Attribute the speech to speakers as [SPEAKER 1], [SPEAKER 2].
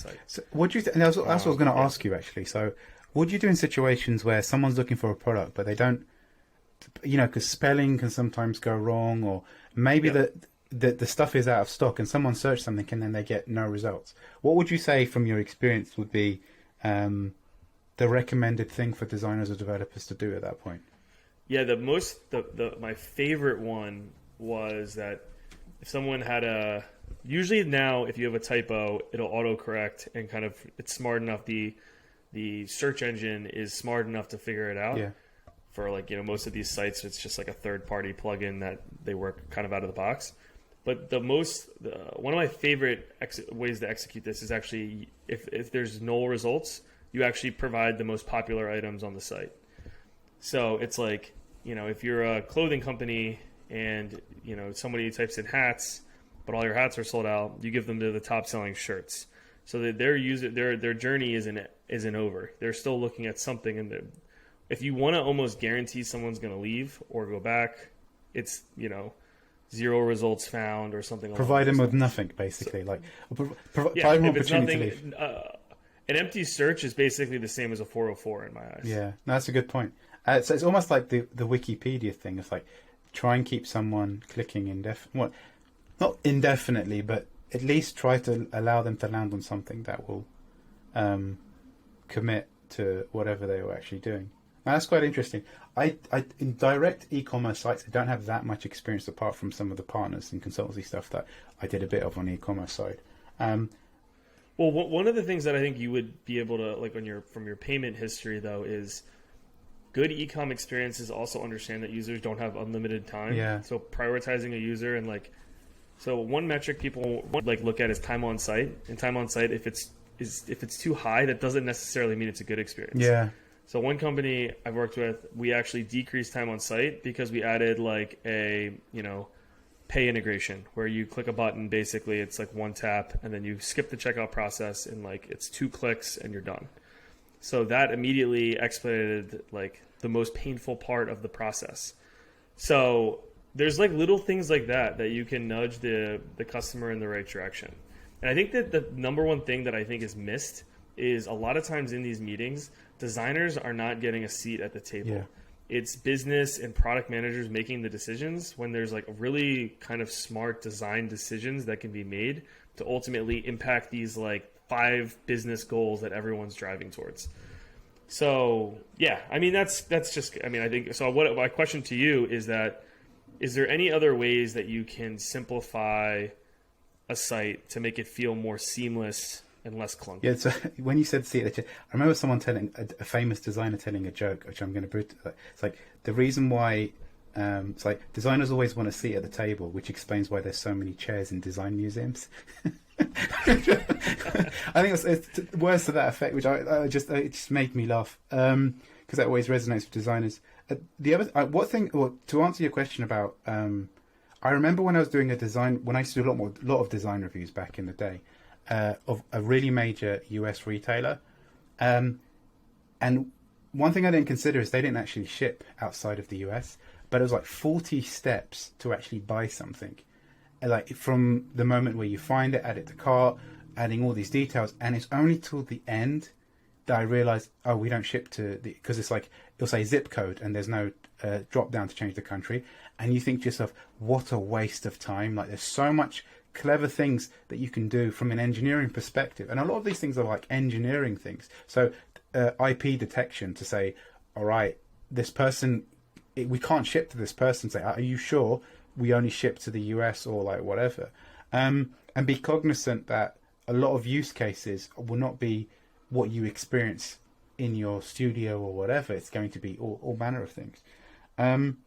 [SPEAKER 1] site.
[SPEAKER 2] So what do you? And that's what I was going to ask you actually. So, what do you do in situations where someone's looking for a product but they don't, because spelling can sometimes go wrong, or maybe the stuff is out of stock and someone searched something and then they get no results. What would you say from your experience would be the recommended thing for designers or developers to do at that point?
[SPEAKER 1] Yeah, my favorite one was that if someone had usually now if you have a typo, it'll autocorrect and kind of, it's smart enough, the search engine is smart enough to figure it out.
[SPEAKER 2] Yeah.
[SPEAKER 1] For most of these sites, it's just like a third-party plugin that they work kind of out of the box. But one of my favorite ways to execute this is actually if there's null results, you actually provide the most popular items on the site. So it's like, if you're a clothing company and somebody types in hats, but all your hats are sold out, you give them the top-selling shirts. So that their journey isn't over. They're still looking at something in there. If you want to almost guarantee someone's going to leave or go back, it's, 0 results found or something.
[SPEAKER 2] Provide them with nothing, basically. Provide them opportunity to leave.
[SPEAKER 1] An empty search is basically the same as a 404 in my eyes.
[SPEAKER 2] Yeah, that's a good point. So it's almost like the Wikipedia thing. It's like try and keep someone clicking not indefinitely, but at least try to allow them to land on something that will commit to whatever they were actually doing. Now, that's quite interesting. I in direct e-commerce sites, I don't have that much experience apart from some of the partners and consultancy stuff that I did a bit of on the e-commerce side.
[SPEAKER 1] Well, one of the things that I think you would be able to from your payment history though is good e-com experiences also understand that users don't have unlimited time.
[SPEAKER 2] Yeah.
[SPEAKER 1] So prioritizing a user and so one metric people look at is time on site, and time on site if it's too high, that doesn't necessarily mean it's a good experience.
[SPEAKER 2] Yeah.
[SPEAKER 1] So one company I've worked with, we actually decreased time on site because we added a pay integration where you click a button, basically it's like one tap and then you skip the checkout process and it's 2 clicks and you're done. So that immediately expedited the most painful part of the process. So there's little things like that you can nudge the customer in the right direction. And I think that the number one thing that I think is missed is a lot of times in these meetings, designers are not getting a seat at the table.
[SPEAKER 2] Yeah.
[SPEAKER 1] It's business and product managers making the decisions when there's really kind of smart design decisions that can be made to ultimately impact these 5 business goals that everyone's driving towards. So yeah, I mean that's just, I think so. What my question to you is there any other ways that you can simplify a site to make it feel more seamless and less clunky?
[SPEAKER 2] Yeah, so when you said see it, I remember someone telling a famous designer telling a joke, which I'm going to put. It's the reason why it's designers always want a seat at the table, which explains why there's so many chairs in design museums. I think it's words to that effect, which it just made me laugh because that always resonates with designers. The other to answer your question about, I remember when I was doing when I used to do a lot of design reviews back in the day. Of a really major US retailer. And one thing I didn't consider is they didn't actually ship outside of the US, but it was 40 steps to actually buy something. From the moment where you find it, add it to cart, adding all these details. And it's only till the end that I realized, we don't ship because it's it'll say zip code and there's no drop down to change the country. And you think to yourself, what a waste of time. There's so much clever things that you can do from an engineering perspective, and a lot of these things are engineering things. So IP detection to say, all right, this person, we can't ship to this person. Say, are you sure we only ship to the US or whatever? And be cognizant that a lot of use cases will not be what you experience in your studio or whatever. It's going to be all manner of things. And